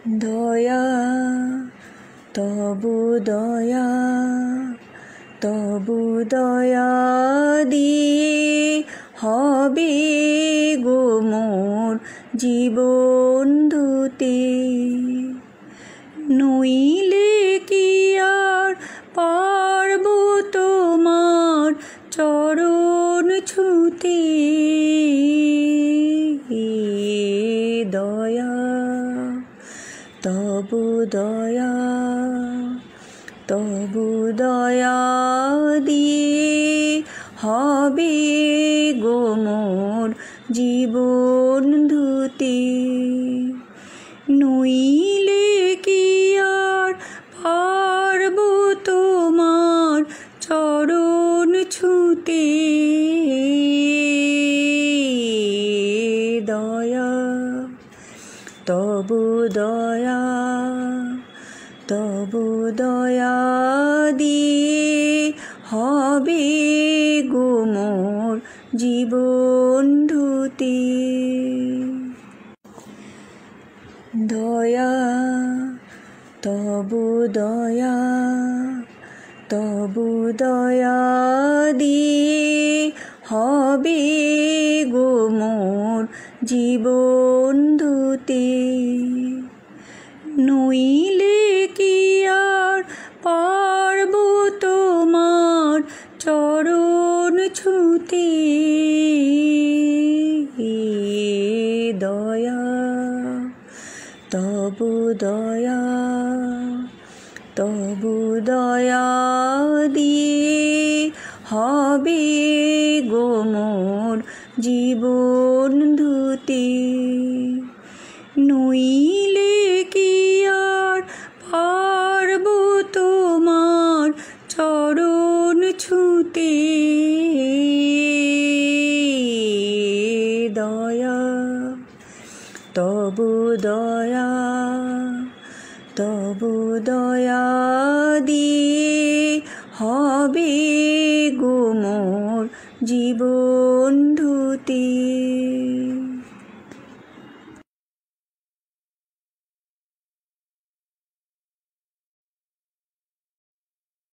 দয়া তবু দয়া, তবু দয়া দিয়ে হবে গো মোর জীবন ধুতে। নইলে কি আর পারব তোমার চরণ ছুঁতে। দয়া তবু দয়া, তবু দয়া দিয়ে হবে গো মোর জীবন ধুতে। নইলে কি আর পারব তোমার চরণ ছুঁতে। দয়া তবু দয়া, তবু দয়া দিয়ে হবে গো মোর জীবন ধুতে। দয়া তবু দয়া, তবু দয়া দিয়ে হবে গো মোর জীবন ধুতে। নইলে কি আর পারব তোমার চরণ ছুঁতে। দয়া তবু দয়া, তবু দয়া দিয়ে হবে গো মোর জীবন ধুতে। নইলে কি আর পারব তোমার চরণ ছুঁতে। দয়া তবু দয়া, তবু দয়া দিয়ে হবে গো মোর জীবন ধুতে।